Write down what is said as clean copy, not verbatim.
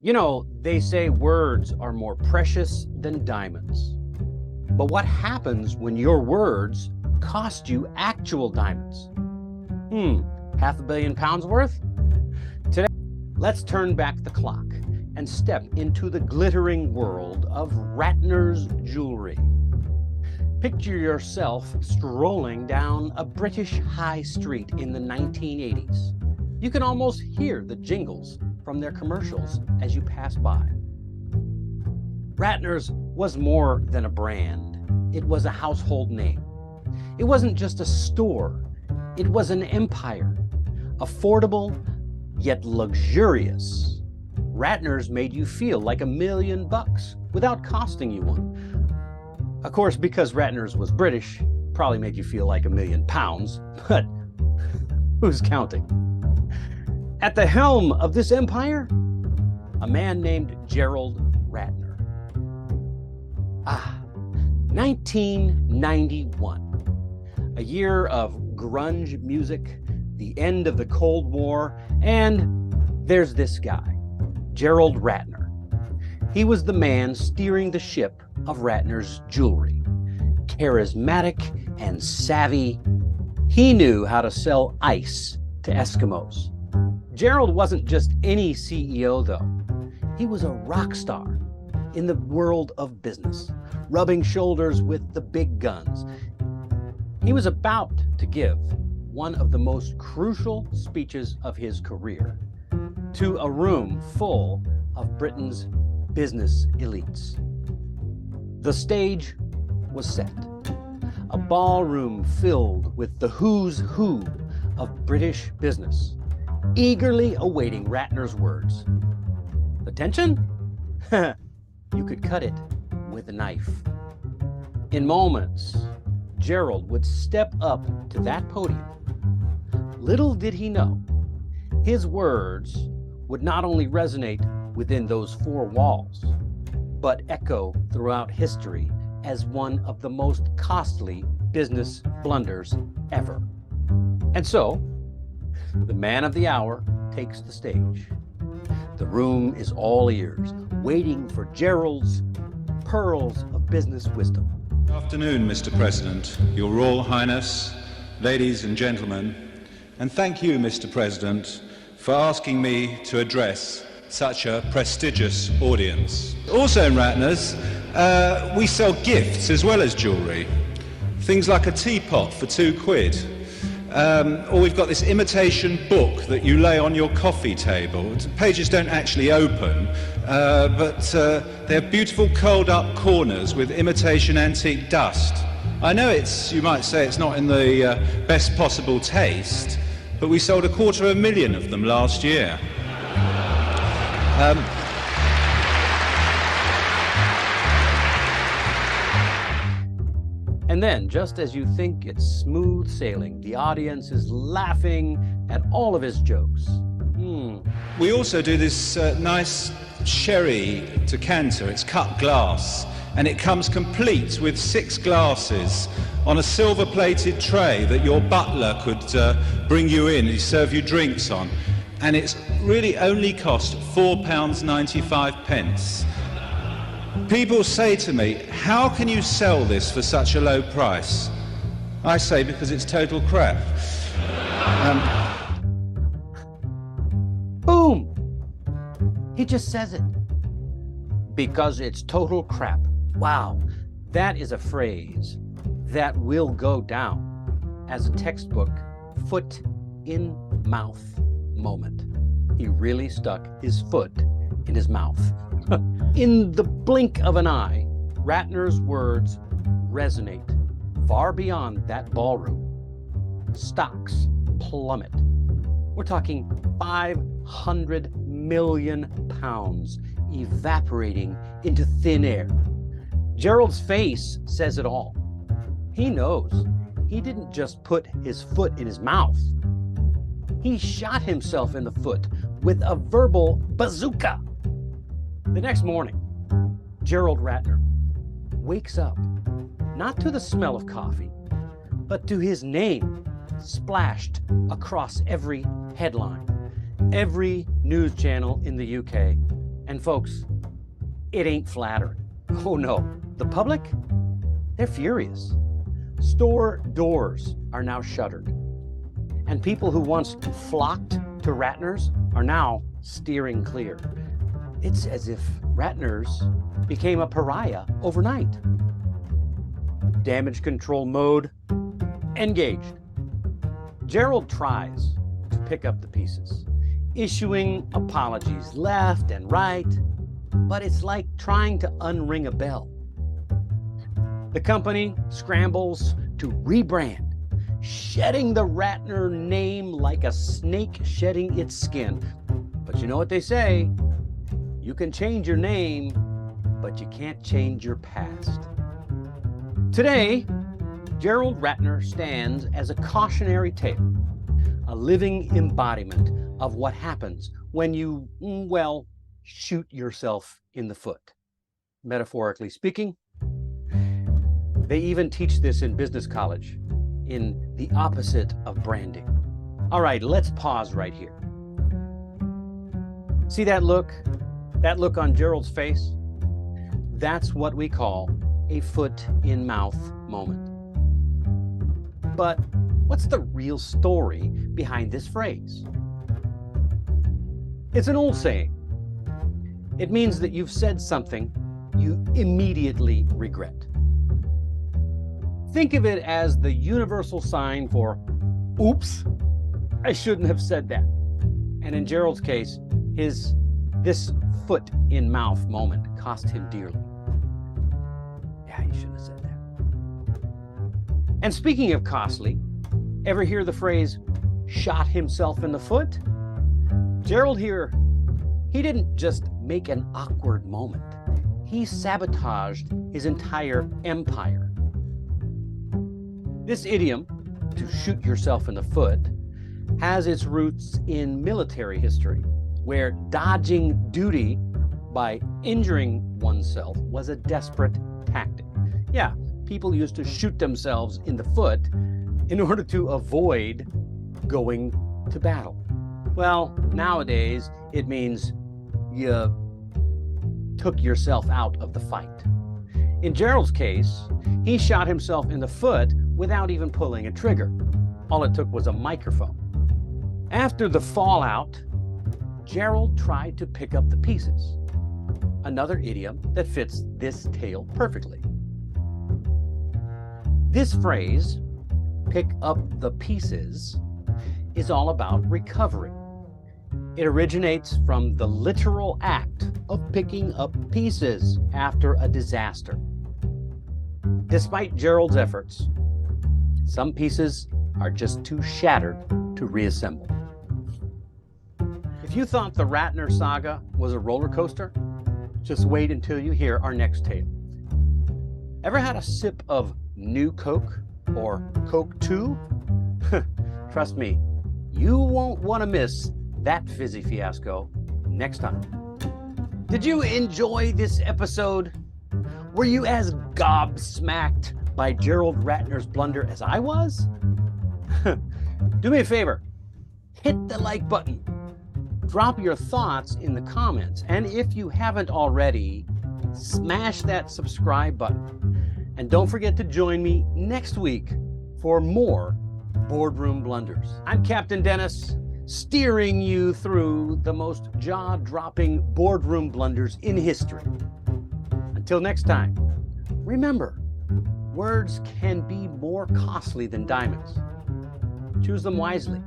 You know, they say words are more precious than diamonds. But what happens when your words cost you actual diamonds? £500 million worth? Today, let's turn back the clock and step into the glittering world of Ratner's jewelry. Picture yourself strolling down a British high street in the 1980s. You can almost hear the jingles from their commercials as you pass by. Ratner's was more than a brand. It was a household name. It wasn't just a store. It was an empire. Affordable, yet luxurious. Ratner's made you feel like $1 million without costing you one. Of course, because Ratner's was British, probably made you feel like £1 million, but who's counting? At the helm of this empire, a man named Gerald Ratner. 1991, a year of grunge music, the end of the Cold War, and there's this guy, Gerald Ratner. He was the man steering the ship of Ratner's jewelry. Charismatic and savvy, he knew how to sell ice to Eskimos. Gerald wasn't just any CEO, though. He was a rock star in the world of business, rubbing shoulders with the big guns. He was about to give one of the most crucial speeches of his career to a room full of Britain's business elites. The stage was set, a ballroom filled with the who's who of British business, eagerly awaiting Ratner's words. The tension? You could cut it with a knife. In moments, Gerald would step up to that podium. Little did he know, his words would not only resonate within those four walls, but echo throughout history as one of the most costly business blunders ever. And so, the man of the hour takes the stage. The room is all ears, waiting for Gerald's pearls of business wisdom. Good afternoon, Mr. President, Your Royal Highness, ladies and gentlemen, and thank you, Mr. President, for asking me to address such a prestigious audience. Also in Ratner's, we sell gifts as well as jewellery. Things like a teapot for £2. Or we've got this imitation book that you lay on your coffee table. The pages don't actually open, but they have beautiful curled up corners with imitation antique dust. I know you might say it's not in the best possible taste, but we sold 250,000 of them last year. And then, just as you think it's smooth sailing, the audience is laughing at all of his jokes. We also do this nice sherry decanter. It's cut glass, and it comes complete with 6 glasses on a silver-plated tray that your butler could bring you in and serve you drinks on. And it's really only cost £4.95. People say to me, how can you sell this for such a low price? I say, because it's total crap. Boom! He just says it. Because it's total crap. Wow, that is a phrase that will go down as a textbook foot in mouth moment. He really stuck his foot in his mouth. In the blink of an eye, Ratner's words resonate far beyond that ballroom. Stocks plummet. We're talking £500 million evaporating into thin air. Gerald's face says it all. He knows he didn't just put his foot in his mouth. He shot himself in the foot with a verbal bazooka. The next morning, Gerald Ratner wakes up, not to the smell of coffee, but to his name splashed across every headline. Every news channel in the UK And folks, it ain't flattering. Oh no, the public, they're furious. Store doors are now shuttered. And people who once flocked to Ratner's are now steering clear. It's as if Ratner's became a pariah overnight. Damage control mode engaged. Gerald tries to pick up the pieces, issuing apologies left and right, but it's like trying to unring a bell. The company scrambles to rebrand, shedding the Ratner name like a snake shedding its skin. But you know what they say? You can change your name, but you can't change your past. Today, Gerald Ratner stands as a cautionary tale, a living embodiment of what happens when you, well, shoot yourself in the foot. Metaphorically speaking, they even teach this in business college, in the opposite of branding. All right, let's pause right here. See that look? That look on Gerald's face? That's what we call a foot in mouth moment. But what's the real story behind this phrase? It's an old saying. It means that you've said something you immediately regret. Think of it as the universal sign for, oops, I shouldn't have said that. And in Gerald's case, this foot in mouth moment cost him dearly. Yeah, he shouldn't have said that. And speaking of costly, ever hear the phrase, shot himself in the foot? Gerald here, he didn't just make an awkward moment. He sabotaged his entire empire. This idiom, to shoot yourself in the foot, has its roots in military history, where dodging duty by injuring oneself was a desperate tactic. Yeah, people used to shoot themselves in the foot in order to avoid going to battle. Well, nowadays, it means you took yourself out of the fight. In Gerald's case, he shot himself in the foot without even pulling a trigger. All it took was a microphone. After the fallout, Gerald tried to pick up the pieces. Another idiom that fits this tale perfectly. This phrase, pick up the pieces, is all about recovery. It originates from the literal act of picking up pieces after a disaster. Despite Gerald's efforts, some pieces are just too shattered to reassemble. If you thought the Ratner saga was a roller coaster, just wait until you hear our next tale. Ever had a sip of New Coke or Coke 2? Trust me, you won't want to miss that fizzy fiasco next time. Did you enjoy this episode? Were you as gobsmacked by Gerald Ratner's blunder as I was? Do me a favor, hit the like button. Drop your thoughts in the comments. And if you haven't already, smash that subscribe button. And don't forget to join me next week for more Boardroom Blunders. I'm Captain Dennis, steering you through the most jaw-dropping boardroom blunders in history. Until next time, remember, words can be more costly than diamonds. Choose them wisely.